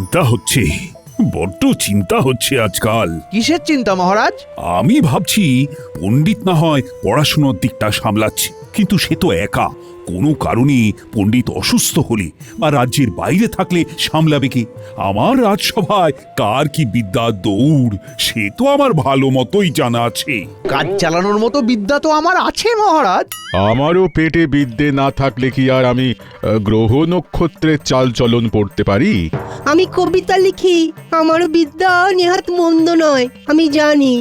চিন্তা হচ্ছে, বড্ড চিন্তা হচ্ছে আজকাল। কিসের চিন্তা মহারাজ? আমি ভাবছি পণ্ডিত না হয় পড়াশোনার দিকটা সামলাচ্ছে, কিন্তু সে তো একা। কোনো কারণে পণ্ডিত অসুস্থ হলে বা রাজ্যের বাইরে থাকলে সামলাবে কে? আমার রাজসভায় কার কি বিদ্যা দৌড় সে তো আমার ভালো মতোই জানা আছে। কাজ চালানোর মতো বিদ্যা তো আমার আছে মহারাজ। আমারও পেটে বিদ্যে না থাকলে কি আর আমি গ্রহ নক্ষত্রের চাল চলন পড়তে পারি? আমি কবিতা লিখি, আমারও বিদ্যা নেহাত মন্দ নয়, আমি জানি।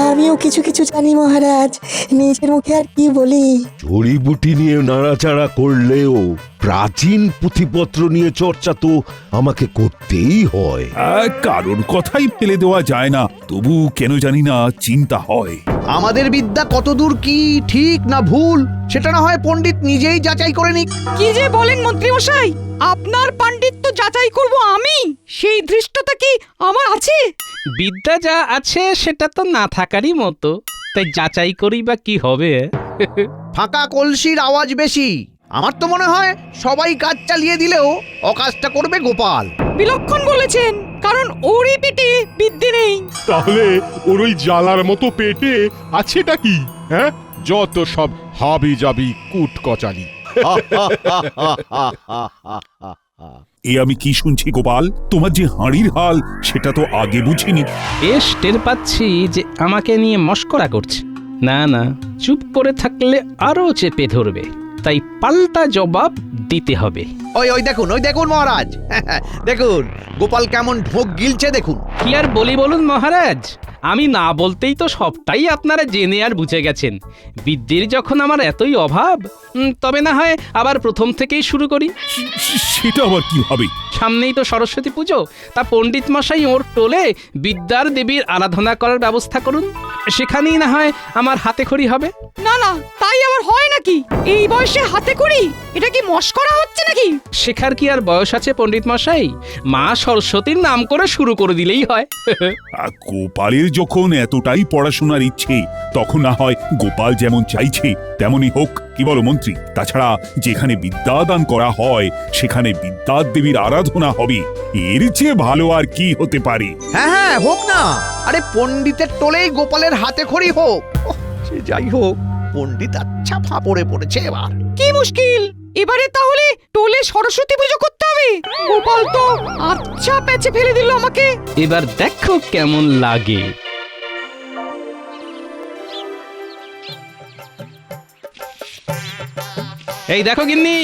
আমিও কিছু কিছু জানি মহারাজ, নিজের মুখে আর কি বলি। জড়িবুটি নিয়ে নাড়াচাড়া করলেও প্রাচীন পুঁথিপত্র নিয়ে চর্চা তো আমাকে করতেই হয়। কারোর কথাই ফেলে দেওয়া যায় না, তবু কেন জানি না চিন্তা হয়। আমাদের বিদ্যা কতদূর কি ঠিক না ভুল সেটা না হয় পণ্ডিত নিজেই যাচাই করে নিক। কি যে বলেন মন্ত্রী মশাই, আপনার পাণ্ডিত্য যাচাই করব আমি, সেই ধৃষ্টতা কি আমার আছে? বিদ্যা যা আছে সেটা তো না থাকারই মতো, তাই যাচাই করি বা কি হবে? ফাঁকা কলসির আওয়াজ বেশি। আমার তো মনে হয় সবাই কাজ চালিয়ে দিলেও অকাজটা করবে গোপাল। বিলক্ষণ বলেছেন, কারণ ওরই পেটে বিদ্যে নেই। তাহলে ওর ওই জ্বালার মতো পেটে আছেটা কি? হ্যাঁ, যত সব হাবি জাবি কুট কচালি। এ আমি কি শুনছি গোপাল? তোমার যে হাঁড়ির হাল সেটা তো আগে বুঝিনি। বেশ টের পাচ্ছি যে আমাকে নিয়ে মস্করা করছে। না না, চুপ করে থাকলে আরো চেপে ধরবে, তাই পাল্টা জবাব দিতে হবে। ওই দেখুন মহারাজ, দেখুন গোপাল কেমন ঢোক গিলছে দেখুন। কি আর বলি বলুন মহারাজ, আমি না বলতেই তো সবটাই আপনারা জেনে আর বুঝে গেছেন। বিদ্যের যখন আমার এতই অভাব, তবে না হয় আবার প্রথম থেকেই শুরু করি। সেটা আবার কি হবে? সামনেই তো সরস্বতী পুজো, তা পণ্ডিত মশাই ওর টোলে বিদ্যার দেবীর আরাধনা করার ব্যবস্থা করুন, সেখানেই না হয় আমার হাতে খড়ি হবে। না না, তাই আবার হয় নাকি? এই বয়সে হাতে করি, এটা কি মস্করা হচ্ছে নাকি? শেখার কি আর বয়স আছে পণ্ডিত মশাই? মা সরস্বতীর নাম করে শুরু করে দিলেই হয়। গোপালের যখন এতটাই পড়াশোনার ইচ্ছে, তখন না হয় গোপাল যেমন চাইছে তেমনই হোক, কি বলো মন্ত্রী? তাছাড়া যেখানে বিদ্যাদান করা হয় সেখানে বিদ্যার দেবীর আরাধনা হবে, এর চেয়ে ভালো আর কি হতে পারে? হ্যাঁ হোক না, আরে পণ্ডিতের টোলেই গোপালের হাতে খড়ি হোক। সে যাই হোক, পণ্ডিত আচ্ছা ফাঁপড়ে পড়েছে এবার। কি মুশকিল, এবারে তাহলে টোলে সরস্বতী পুজো করতে হবে। গোপাল তো আচ্ছা প্যাচে ফেলে দিল আমাকে। এবার দেখো কেমন লাগে। এই দেখো গিন্নি,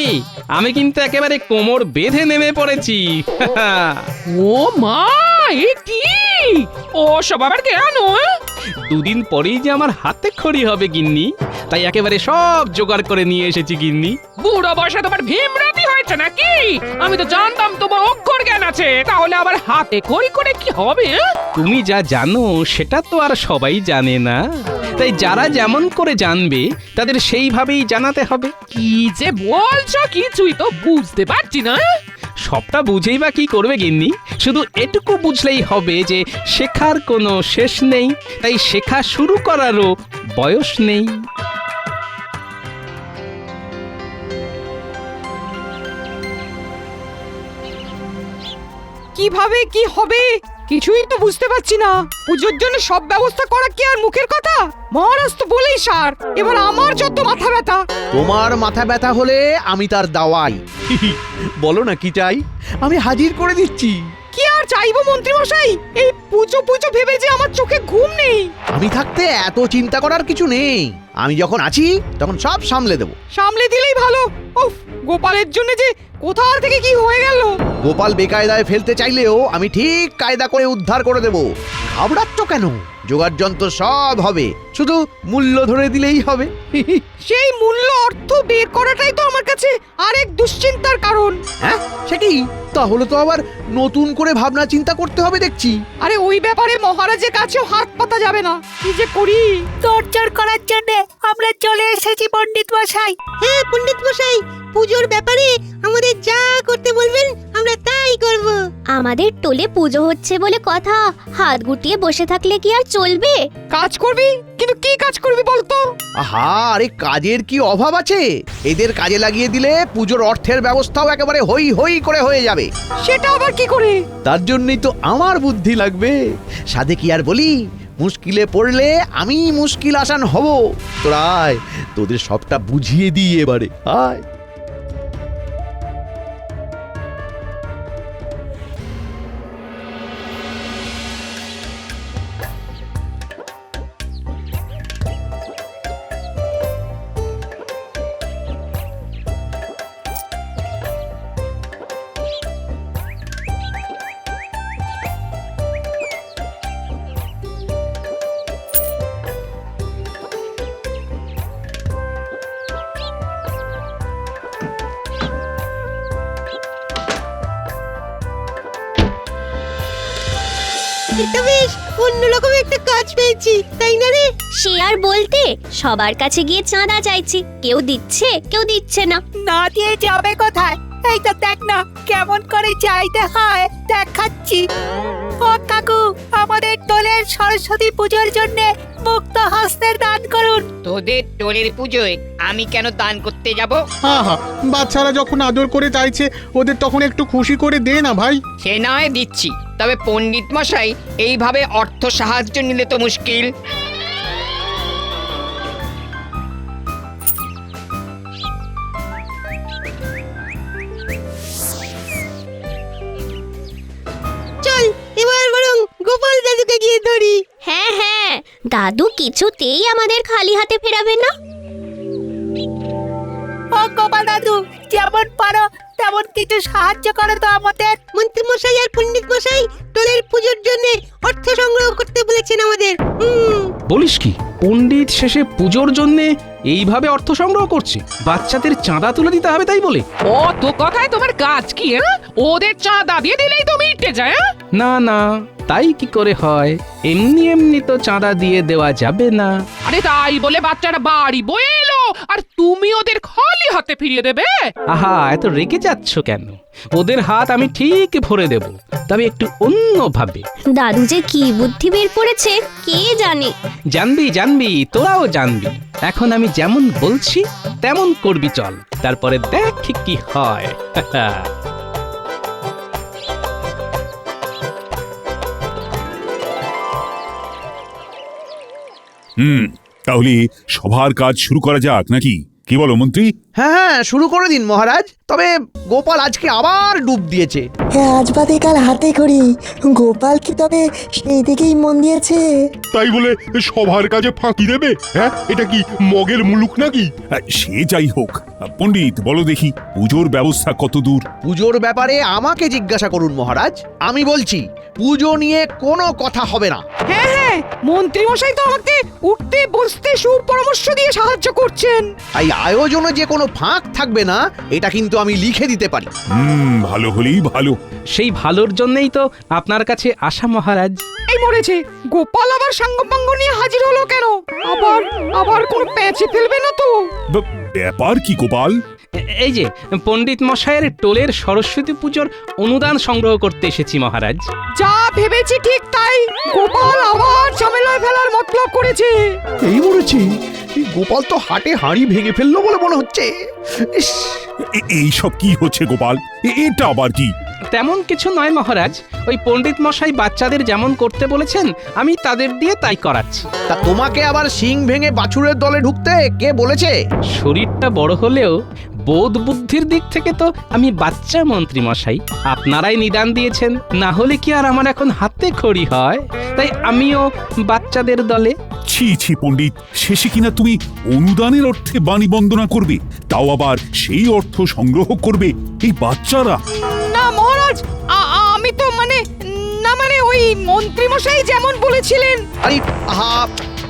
আমি কিন্তু একেবারে কোমর বেঁধে নেমে পড়েছি। ও মা, এ কি? ও সব আবার কেন? দুদিন পরেই যে আমার হাতে খড়ি হবে গিন্নি, তাই একেবারে সব জোগাড় করে নিয়ে এসেছি গিন্নি। বুড়ো বয়সে তোমার ভীমরাতি হয়েছে নাকি? আমি তো জানতাম তোমার অক্ষর জ্ঞান আছে, তাহলে আবার হাতে খড়ি করে কি হবে? তুমি যা জানো সেটা তো আর সবাই জানে না, তাই যারা যেমন করে জানবে তাদের সেইভাবেই জানাতে হবে। কি যে বলছো, কিছুই তো বুঝতে পারছি না। সবটা বুঝেই বা কি করবে গিন্নি, শুধু এটুকু বুঝলেই হবে যে শেখার কোনো শেষ নেই, তাই শেখা শুরু করারও বয়স নেই। কিভাবে কি হবে কিছুই তো বুঝতে পারছি না। পুজোর জন্য সব ব্যবস্থা করা কি আর মুখের কথা? মহারাজ তো বলেই সার, এবার আমার যত মাথা ব্যথা। তোমার মাথা ব্যথা হলে আমি তার দাওয়াই। বলো না কি চাই, আমি হাজির করে দিচ্ছি। কি আর চাইবো মন্ত্রী মশাই, এই পুজো পুজো ভেবে যে আমার চোখে ঘুম নেই। আমি থাকতে এত চিন্তা করার কিছু নেই, আমি যখন আছি তখন সব সামলে দেব। সামলে দিলেই ভালো। উফ, গোপালের জন্য যে কোথা থেকে কি হয়ে গেল। গোপাল বেকায়দায় ফেলতে চাইলেও আমি ঠিক কায়দা করে উদ্ধার করে দেব। ঘাবড়াচ্ছ কেন? জোগাড় যন্ত্র সব হবে, শুধু মূল্য ধরে দিলেই হবে। সেই মূল্য অর্থ বের করাটাই তো আমার কাছে আরেক দুশ্চিন্তার কারণ। হ্যাঁ সেটি তাহলে তো আবার নতুন করে ভাবনা চিন্তা করতে হবে দেখছি। আরে ওই ব্যাপারে মহারাজের কাছেও হাত পাতা যাবে না। কি যে করি। তোড়জোড় করার জন্য আমরা চলে এসেছি পণ্ডিত মশাই। হ্যাঁ পণ্ডিত মশাই, পুজোর ব্যাপারে আমাদের যা করতে বলবেন আমরা তাই করব। আমাদের টোলে পুজো হচ্ছে বলে কথা, হাত গুটিয়ে বসে থাকলে কি আর চলবে? কাজ করবি, কিন্তু কি কাজ করবি বলতো? আহা, আরে কাজের কি অভাব আছে? এদের কাজে লাগিয়ে দিলে পুজোর অর্থের ব্যবস্থাও একেবারে হই হই করে হয়ে যাবে। সেটা আবার কি করে? তার জন্যই তো আমার বুদ্ধি লাগবে। সাধে কি আর বলি, মুশকিলে পড়লে আমি মুশকিল আসান হব। তোরা আয়, তোদের সবটা বুঝিয়ে দিই এবারে, আয়। এটা বেশ অন্যরকম একটা কাজ পেয়েছি, তাই না রে? সে আর বলতে, সবার কাছে গিয়ে চাঁদা চাইছি, কেউ দিচ্ছে কেউ দিচ্ছে না। না দিয়ে যাবে কোথায়? এই তো দেখ না কেমন করে চাইতে হয়, দেখাচ্ছি। ও কাকু, আমাদের টোলের সরস্বতী পুজোর জন্য মুক্ত হস্তের দান করুন। তোদের টোলের পুজোয় আমি কেন দান করতে যাব? আহা, বাচ্চারা যখন আদর করে চাইছে ওদের তখন একটু খুশি করে দে না ভাই। সে নয় দিচ্ছি, তবে পণ্ডিত মশাই এইভাবে অর্থ সাহায্য নিলে তো মুশকিল। চল এবার বরং গোপাল দাদুকে গিয়ে ধরি। হ্যাঁ হ্যাঁ, দাদু কিছুতেই আমাদের খালি হাতে ফেরাবে না। ও গোপাল দাদু, যেমন পারো তেমন কিছু সাহায্য করো তো আমাদের। মন্ত্রী মশাই আর পণ্ডিত মশাই টোলের পুজোর জন্য অর্থ সংগ্রহ করতে বলেছেন আমাদের। বলিস কি, পণ্ডিত শেষে পুজোর জন্যে এইভাবে অর্থ সংগ্রহ করছে? বাচ্চাদের চাঁদা তুলে দিতে হবে তাই বলে? ও তো কথায় তোমার কাজ কি? ওদের চাঁদা দিয়ে দিলেই তো মিটে যায়। না না, তাই কি করে হয়? এমনি এমনি তো চাঁদা দিয়ে দেওয়া যাবে না। আরে তাই বলে বাচ্চারা বাড়ি বয়ে এলো আর তুমি ওদের খালি হাতে ফিরিয়ে দেবে? আহা, এত রেগে যাচ্ছ কেন? ওদের হাত আমি ঠিক ভরে দেব, তবে একটু অন্যভাবে। দাদু যে কি বুদ্ধি বের করেছে কে জানে। জানবি জানবি, তোরাও জানবি। এখন আমি যেমন বলছি তেমন করবি, চল, তারপরে দেখ কি হয়। তাহলে সবার কাজ শুরু করা যাক নাকি? কি বলো মন্ত্রী? হ্যাঁ হ্যাঁ, শুরু করে দিন মহারাজ। তবে গোপাল আজকে আবার ডুব দিয়েছে। হ্যাঁ, আজ বাদে কাল হাতে করি। গোপাল কি তবে সেই দিকেই মন দিয়েছে? তাই বলে সবার কাজে ফাঁকি দেবে? হ্যাঁ, এটা কি মগের মুলুক নাকি? সে যাই হোক, পণ্ডিত বলো দেখি পুজোর ব্যবস্থা কত দূর? পুজোর ব্যাপারে আমাকে জিজ্ঞাসা করুন মহারাজ, আমি বলছি পুজো নিয়ে কোনো কথা হবে না। হ্যাঁ হ্যাঁ, মন্ত্রী মশাই তো আমাকে উঠতে বসতে সুপরামর্শ দিয়ে সাহায্য করছেন। তাই আয়োজনে যে কোনো ফাঁক থাকবে না, এটা কিন্তু আমি লিখে দিতে পারি। ভালো হলেই ভালো। সেই ভালোর জন্যই তো আপনার কাছে আসা মহারাজ। এই মরেছে, গোপাল আবার সাঙ্গপাঙ্গ নিয়ে হাজির হলো কেন? আবার আবার কোন প্যাঁচে ফেলবে না তো? ব্যাপার কি গোপাল? এই যে পণ্ডিত মশাইয়ের টোলের সরস্বতী পুজোর অনুদান সংগ্রহ করতে এসেছি মহারাজ। যা ভেবেছি ঠিক তাই, গোপাল আবার ঝামেলায় ফেলার মতলব করেছে। এই মরেছে, এই গোপাল তো হাটে হাঁড়ি ভেঙে ফেললো বলে মনে হচ্ছে। ইস, এইসব কি হচ্ছে গোপাল? এটা আবার কি? তেমন কিছু নয় মহারাজ, ওই পণ্ডিত মশাই বাচ্চাদের যেমন করতে বলেছেন আমি তাদের দিয়ে তাই করাচ্ছি। তা তোমাকে আবার শিং ভেঙে বাছুরের দলে ঢুকতে কে বলেছে? শরীরটা বড় হলেও বোধ বুদ্ধির দিক থেকে তো আমি বাচ্চা মন্ত্রী মশাই। আপনারাই নিদান দিয়েছেন, না হলে কি আর আমার এখন হাতে খড়ি হয়? তাই আমিও বাচ্চাদের দলে। ছি ছি পণ্ডিত, শেষে কিনা তুমি অনুদানের অর্থে বাণী বন্দনা করবে, তাও আবার সেই অর্থ সংগ্রহ করবে এই বাচ্চারা? না মহারাজ, আমি তো মানে ওই মন্ত্রী মশাই যেমন বলেছিলেন। আরে আহা,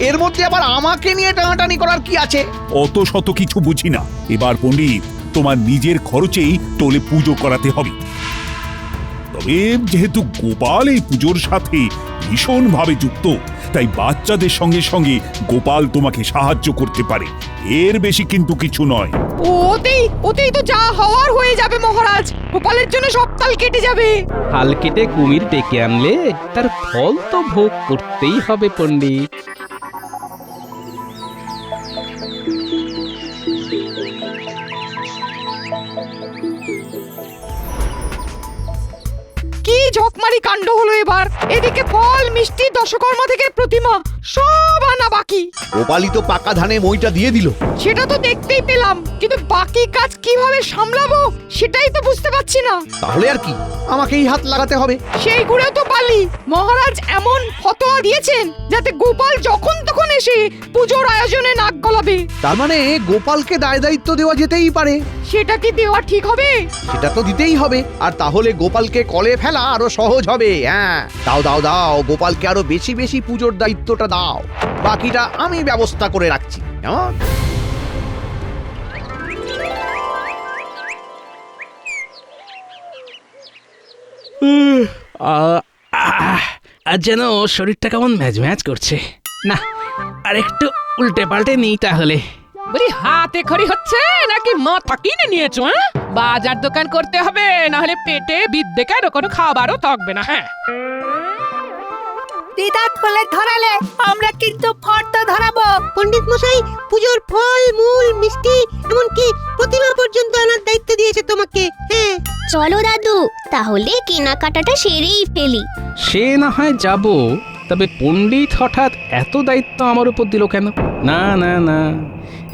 এর মধ্যে আবার আমাকে নিয়ে টানাটানি করার কি আছে? অত শত কিছু বুঝি না। এবার পণ্ডিত তোমার নিজের খরচেই টোলে পুজো করাতে হবে। তবে যেহেতু গোপাল এই পুজোর সাথে ভীষণভাবে যুক্ত, তাই বাচ্চাদের সঙ্গে সঙ্গে গোপাল তোমাকে সাহায্য করতে পারে, এর বেশি কিন্তু কিছু নয়। ওতেই তো যা হওয়ার হয়ে যাবে মহারাজ। গোপালের জন্য সব তাল কেটে যাবে। হাল কেটে কুমির ডেকে আনলে তার ফল তো ভোগ করতেই হবে পণ্ডিত। কি ঝকমারি কাণ্ড হলো এবার। এদিকে ফল, মিষ্টি, দশকর্মা থেকে প্রতিমা সব আনা বাকি। গোপালই তো পাকা ধানে মইটা দিয়ে দিল। সেটা তো দেখতেই পেলাম, কিন্তু বাকি কাজ কিভাবে সামলাবো সেটাই তো বুঝতে পারছি না। তাহলে আর কি, আমাকেই হাত লাগাতে হবে। সেই গুড়ে তো পালি মহারাজ এমন ফতোয়া দিয়েছেন যাতে গোপাল যখন তখন এসে পুজোর আয়োজনে নাক গলাবে। তার মানে গোপালকে দায় দায়িত্ব দেওয়া যেতেই পারে। সেটা কি দেওয়া ঠিক হবে? সেটা তো দিতেই হবে, আর তাহলে গোপালকে কলে ফেলা আরো সহজ হবে। হ্যাঁ, দাও দাও দাও, গোপালকে আরো বেশি বেশি পুজোর দায়িত্বটা দাও, বাকিটা আমি ব্যবস্থা করে রাখছি। কেমন? আর যেন শরীরটা কেমন ম্যাজ ম্যাজ করছে। না, আর একটু উল্টে পাল্টে নিই তাহলে। বলি হাতে খড়ি হচ্ছে নাকি মাথা কিনে নিয়েছো? বাজার দোকান করতে হবে, না হলে পেটে বিদ্যে কেন কোনো খাবারও থাকবে না। হ্যাঁ, দিদাত বলে ধরালে আমরা কিন্তু ফর্দ ধরাবো। পণ্ডিত মশাই পুজোর ফল মূল মিষ্টি এমনকি প্রতিমা পর্যন্ত আনার দায়িত্ব দিয়েছে তোমাকে। হ্যাঁ, চলো দাদু, তাহলে কেনাকাটাটা সেরেই ফেলি। সে না হয় যাব, তবে পণ্ডিত হঠাৎ এত দায়িত্ব আমার উপর দিল কেন? না না না,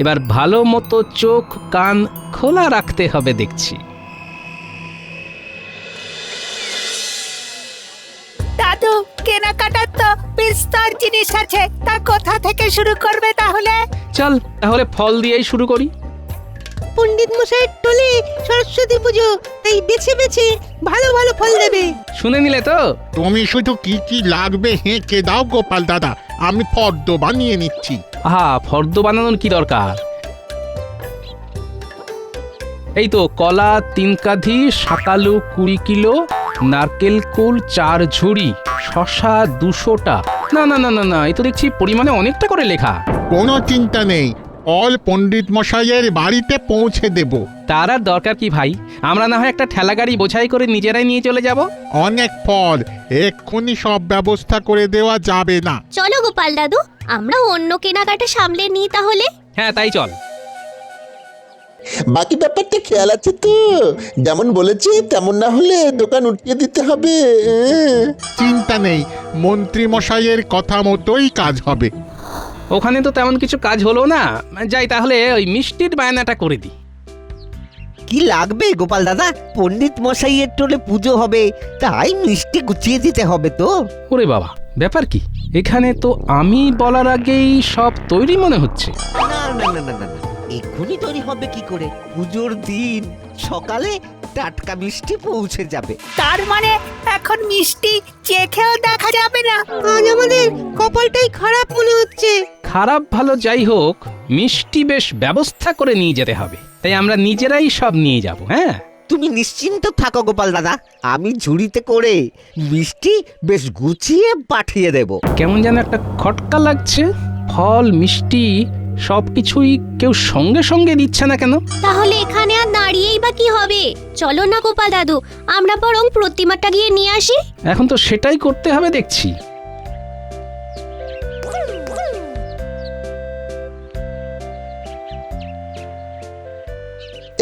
এবার ভালো মতো চোখ কান খোলা রাখতে হবে দেখছি। দাদু, কেনাকাটার তো বিস্তর জিনিস আছে, তা কোথা থেকে শুরু করবে তাহলে? চল তাহলে ফল দিয়েই শুরু করি। পণ্ডিত মশাইয়ের টোলে সরস্বতী পুজো, তাই বেছে বেছে ভালো ভালো ফল দেবে। শুনে নিলে তো? তুমি শুধু কি কি লাগবে হেঁকে দাও গোপাল দাদা, আমি ফর্দ বানিয়ে নিচ্ছি। আহা, ফর্দ বানানোর কি দরকার? এই তো কলা 3 কাঁধি, শাকালু 20 কিলো, নারকেল কুল 4 ঝুড়ি, শশা 200টা। না না না না না, এই তো দেখছি পরিমাণে অনেকটা করে লেখা। কোনো চিন্তা নেই, ফল পণ্ডিত মশাইয়ের বাড়িতে পৌঁছে দেব। তার আর দরকার কি ভাই, আমরা না হয় একটা ঠেলা গাড়ি বোঝাই করে নিজেরাই নিয়ে চলে যাব। অনেক ফল, এক্ষুনি সব ব্যবস্থা করে দেওয়া যাবে না। চলো গোপাল দাদু, আমরা অন্য কেনাকাটা সামলে নিই তাহলে। হ্যাঁ, তাই চল। বাকি ব্যাপারটা খেয়াল আছে তো? যেমন বলেছি তেমন না হলে দোকান উঠিয়ে দিতে হবে। চিন্তা নেই, মন্ত্রী মশাইয়ের কথা মতোই কাজ হবে। ওখানে তো তেমন কিছু কাজ হলো না, যাই তাহলে ওই মিষ্টির বায়নাটা করে দিই। কি লাগবে গোপাল দাদা? পণ্ডিত মশাইয়ের টোলে পুজো হবে, তাই মিষ্টি গুছিয়ে দিতে হবে তো। ওরে বাবা, ব্যাপার কি? এখানে তো আমি বলার আগেই সব তৈরি মনে হচ্ছে। না না না না না, এক্ষুনি তৈরি হবে কি করে? পুজোর দিন সকালে টাটকা মিষ্টি পৌঁছে যাবে। তার মানে এখন মিষ্টি চেখেও দেখা যাবে না? আজ আমাদের কপালটাই খারাপ মনে হচ্ছে। খারাপ ভালো যাই হোক, মিষ্টি বেশ ব্যবস্থা করে নিয়ে যেতে হবে, তাই আমরা নিজেরাই সব নিয়ে যাব। হ্যাঁ, তুমি নিশ্চিন্ত থাকো গোপাল দাদা, আমি ঝুড়িতে করে মিষ্টি বেশ গুছিয়ে পাঠিয়ে দেব। কেমন যেন একটা খটকা লাগছে। ফল মিষ্টি সবকিছুই কেউ সঙ্গে সঙ্গে দিচ্ছে না কেন? তাহলে এখানে আর দাঁড়িয়েই বা কি হবে? চলো না গোপাল দাদু, আমরা বরং প্রতিমাটা গিয়ে নিয়ে আসি। এখন তো সেটাই করতে হবে দেখছি।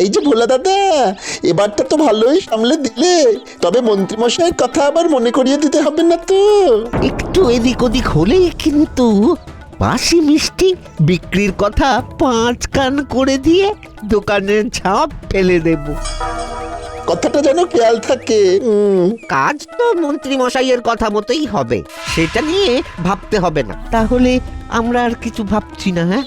এই যে ভোলা দাদা, এবারটা তো ভালোই সামলে দিলে, তবে মন্ত্রীমশাইয়ের কথা আবার মনে করিয়ে দিতে হবে না তো? একটু এদিক ওদিক হলেই কিন্তু বাসি মিষ্টি বিক্রির কথা 5 কান করে দিয়ে দোকানের ঝাঁপ ফেলে দেব। কথাটা যেন খেয়াল থাকে। কাজ তো মন্ত্রী মশাইয়ের কথা মতোই হবে, সেটা নিয়ে ভাবতে হবে না। তাহলে আমরা আর কিছু ভাবছি না। হ্যাঁ,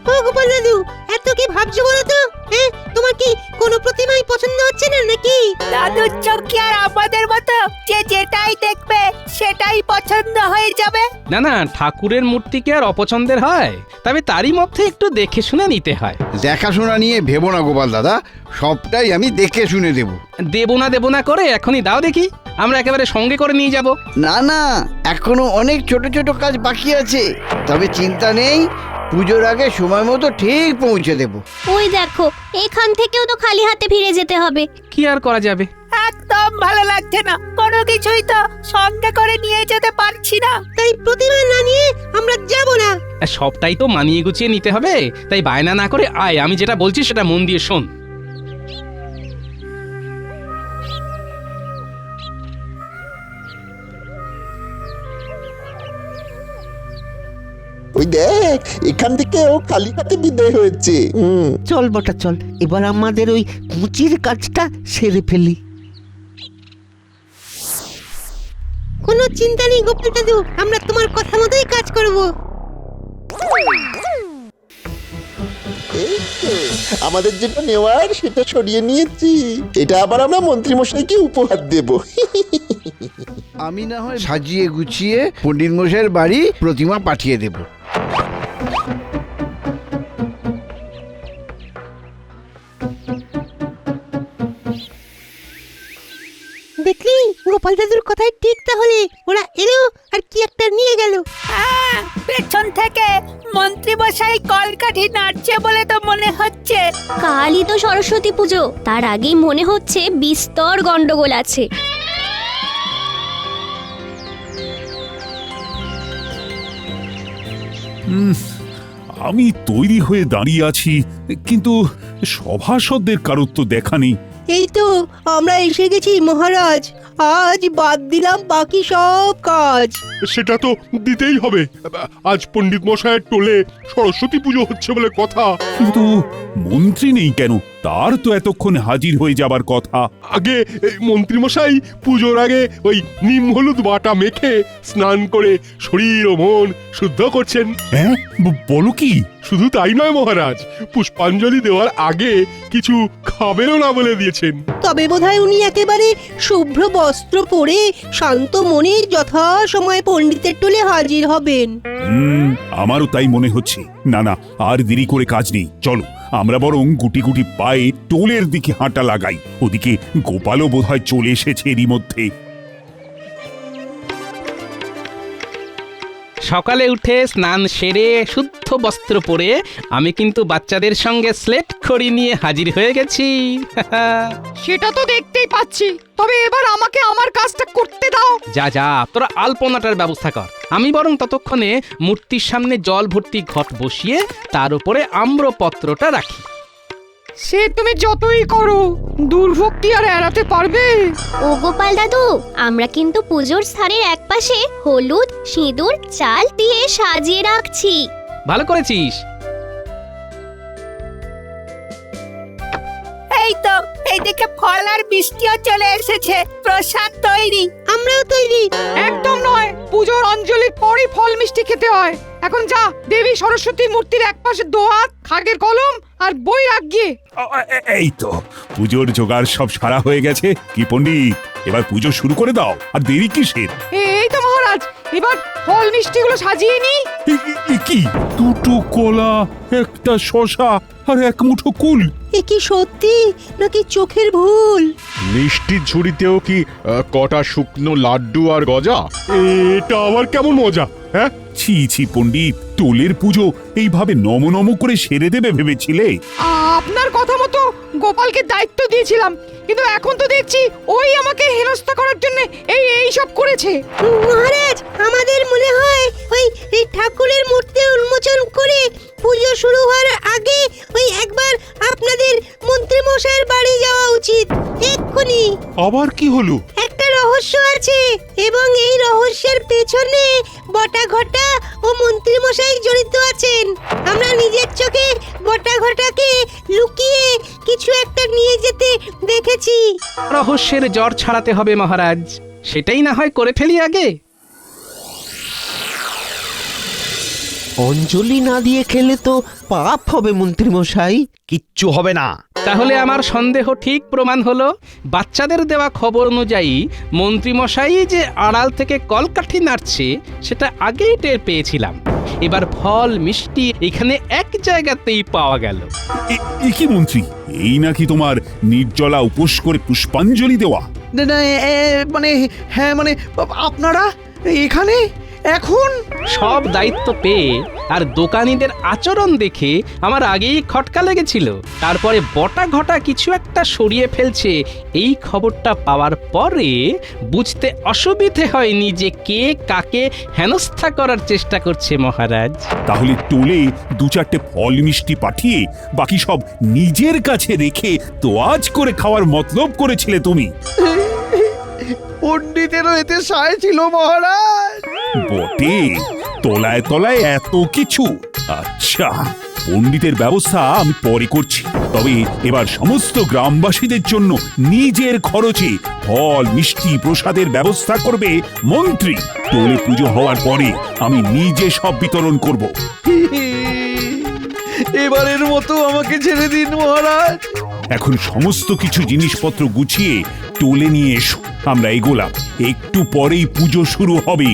ও গোপাল দাদু, এত কি ভাবছো বলো তো? হ্যাঁ, তোমার কি কোনো প্রতিমাই পছন্দ হচ্ছে না নাকি? দাদুর চোখ কি আর আমাদের মতো যে যেটাই দেখবে সেটাই পছন্দ হয়ে যাবে? না না, ঠাকুরের মূর্তি কি আর অপছন্দের হয়? তবে তারই মধ্যে একটু দেখে শুনে নিতে হয়। দেখাশোনা নিয়ে ভেবো না গোপাল দাদা, সবটাই আমি দেখে শুনে দেব। দেব না করে এখনই দাও দেখি। আমরা একেবারে সঙ্গে করে নিয়ে যাব। না না, এখনো অনেক ছোট ছোট কাজ বাকি আছে, তবে চিন্তা নেই, পুজোর আগে সময় মতো ঠিক পৌঁছে দেব। ওই দেখো, এখান থেকেও তো খালি হাতে ফিরে যেতে হবে। কি আর করা যাবে। একদম ভালো লাগছে না, কোনো কিছুই তো সঙ্গে করে নিয়ে যেতে পারছি না। তাই প্রতিমা না নিয়ে আমরা যাব না। আর সবটাই তো মানিয়ে গুছিয়ে নিতে হবে, তাই বায়না না করে আয়, আমি যেটা বলছি সেটা মন দিয়ে শোন। ওই দেখ, এখান থেকে ও খালি হাতে বিদায় হয়েছে। চল বটা চল, এবার আমাদের ওই কুচির কাজটা সেরে ফেলি। কোনো চিন্তা নেই গোপাল দাদু, আমরা তোমার কথা মতোই কাজ করব। এই তো, আমাদের যেটা নেওয়ার সেটা সরিয়ে নিয়েছি, এটা আবার আমরা মন্ত্রীমশাইকে উপহার দেব। আমি না হয় সাজিয়ে গুছিয়ে পণ্ডিত মশাইয়ের বাড়ি প্রতিমা পাঠিয়ে দেব। দেখলি গোপাল দাদুর কথাই ঠিক, তাহলে ওরা এলো আর কি একটা নিয়ে গেল। পেছন থেকে মন্ত্রী মশাই কলকাঠি নাড়ছে বলে তো মনে হচ্ছে। কালই তো সরস্বতী পুজো, তার আগেই মনে হচ্ছে বিস্তর গন্ডগোল আছে। আমি তৈরি হয়ে দাঁড়িয়ে আছি, কিন্তু সভাসদদের কারোর তো দেখা নেই। এই তো আমরা এসে গেছি মহারাজ, আজ বাদ দিলাম বাকি সব কাজ। সেটা তো দিতেই হবে, আজ পণ্ডিত মশাইয়ের টোলে সরস্বতী পুজো হচ্ছে বলে কথা। কিন্তু মন্ত্রী নেই কেন? তার তো এতক্ষণ হাজির হয়ে যাবার কথা। আগে মন্ত্রী মশাই পুজোর আগে ওই নিম হলুদ বাটা মেখে স্নান করে শরীর ও মন শুদ্ধ করছেন। হ্যাঁ, বলো কি? শুধু তাই নয় মহারাজ, পুষ্পাঞ্জলি দেওয়ার আগে কিছু খাবেনও না বলে দিয়েছেন। তবে বোধহয় উনি একেবারে শুভ্র বস্ত্র পরে শান্ত মনে যথা সময় পণ্ডিতের টোলে হাজির হবেন। আমারও তাই মনে হচ্ছে। না না, আর দেরি করে কাজ নেই, চলো আমরা বরং গুটি গুটি পায়ে টোলের দিকে হাঁটা লাগাই। ওদিকে গোপালও বোধহয় চলে এসেছে এরই মধ্যে। সকালে উঠে স্নান সেরে শুদ্ধ বস্ত্র পরে আমি কিন্তু বাচ্চাদের সঙ্গে স্লেট খড়ি নিয়ে হাজির হয়ে গেছি। সেটা তো দেখতেই পাচ্ছি, তবে এবার আমাকে আমার কাজটা করতে দাও। যা যা, তোরা আলপনাটার ব্যবস্থা কর। আমি বরং ততক্ষণে মূর্তির সামনে জল ভর্তি ঘট বসিয়ে তার উপরে আম্রপত্রটা রাখি। সে তুমি যতই করো, দুর্ভোগ কি আর এড়াতে পারবে? ও গোপাল দাদু, আমরা কিন্তু পুজোর স্থানের একপাশে হলুদ, সিঁদুর, চাল দিয়ে সাজিয়ে রাখছি। ভালো করেছিস। এই তো, এইদিকে ফল আর মিষ্টিও চলে এসেছে, প্রসাদ তৈরি। আমরাও তৈরি। একদম নয়, পুজোর অঞ্জলির পরই ফল মিষ্টি খেতে হয়। এখন যা, দেবী সরস্বতী মূর্তির একপাশে দোয়াত, খাগের কলম আর বই রাখ গিয়ে। এই তো পুজোর জোগাড় সব সারা হয়ে গেছে। কি পণ্ডিত, এবার পুজো শুরু করে দাও, আর দেরি কিসের? এই তো মহারাজ, এবার ফল মিষ্টিগুলো সাজিয়ে নি। কি দুটো কলা, একটা শশা আর এক মুঠো কুল? এ কি সত্যি নাকি চোখের ভুল? মিষ্টির ঝুড়িতেও কি কটা শুকনো লাড্ডু আর গজা? এটা আবার কেমন মজা? হ্যাঁ, ছি ছি পণ্ডিত, টোলের পুজো এইভাবে নম নম করে সেরে দেবে ভেবেছিলে? আপনার কথা মতো গোপালকে দায়িত্ব দিয়েছিলাম, কিন্তু এখন তো দেখছি ওই আমাকে হেনস্থা করার জন্য এই সব করেছে। মহারাজ, আমাদের মনে হয় ওই ঠাকুরের মূর্তি উন্মোচন করে পুজো শুরু হওয়ার আগে ওই একবার আপনাদের মন্ত্রী মশাইয়ের বাড়ি যাওয়া উচিত, এক্ষুনি। আবার কি হলো? একটা রহস্য আছে, এবং এই রহস্যের পেছনে বটা ঘটা ও মন্ত্রী মশাই জড়িত আছেন। আমরা নিজের চোখে বটা ঘটাকে লুকিয়ে কিছু একটা নিয়ে যেতে দেখেছি। রহস্যের জ্বর ছাড়াতে হবে মহারাজ, সেটাই না হয় করে ফেলি আগে। অঞ্জলি না দিয়ে খেলে তো পাপ হবে মন্ত্রী মশাই। কিচ্ছু হবে না। তাহলে আমার সন্দেহ ঠিক প্রমাণ হলো। বাচ্চাদের দেওয়া খবর অনুযায়ী মন্ত্রী মশাই যে আড়াল থেকে কলকাঠি নাড়ছে সেটা আগেই টের পেয়েছিলাম। এবার ফল মিষ্টি এখানে এক জায়গাতেই পাওয়া গেল। কি মন্ত্রী, এই নাকি তোমার নির্জলা উপোস করে পুষ্পাঞ্জলি দেওয়া? না না মানে হ্যাঁ মানে আপনারা এখানে এখন? সব দায়িত্ব পেয়ে আর দোকানীদের আচরণ দেখে আমার আগেই খটকা লেগেছিল। তারপরে বটা ঘটা কিছু একটা সরিয়ে ফেলছে এই খবরটা পাওয়ার পরে বুঝতে অসুবিধে হয়নি যে কে কাকে হেনস্থা করার চেষ্টা করছে মহারাজ। তাহলে টোলে 2-4টে ফল মিষ্টি পাঠিয়ে বাকি সব নিজের কাছে রেখে তোয়াজ করে খাওয়ার মতলব করেছিলে তুমি। পণ্ডিতেরও এতে সায় ছিল মহারাজ। বটে, তলায় তলায় এত কিছু। আচ্ছা, পণ্ডিতের ব্যবস্থা আমি পরে করছি। তবে এবার সমস্ত গ্রামবাসীদের জন্য নিজের খরচে ফল মিষ্টি প্রসাদের ব্যবস্থা করবে মন্ত্রী। টোলে পুজো হওয়ার পরে আমি নিজে সব বিতরণ করব। এবারের মতো আমাকে ছেড়ে দিন মহারাজ। এখন সমস্ত কিছু জিনিসপত্র গুছিয়ে টোলে নিয়ে এসো, আমরা এগোলাম। একটু পরেই পুজো শুরু হবে।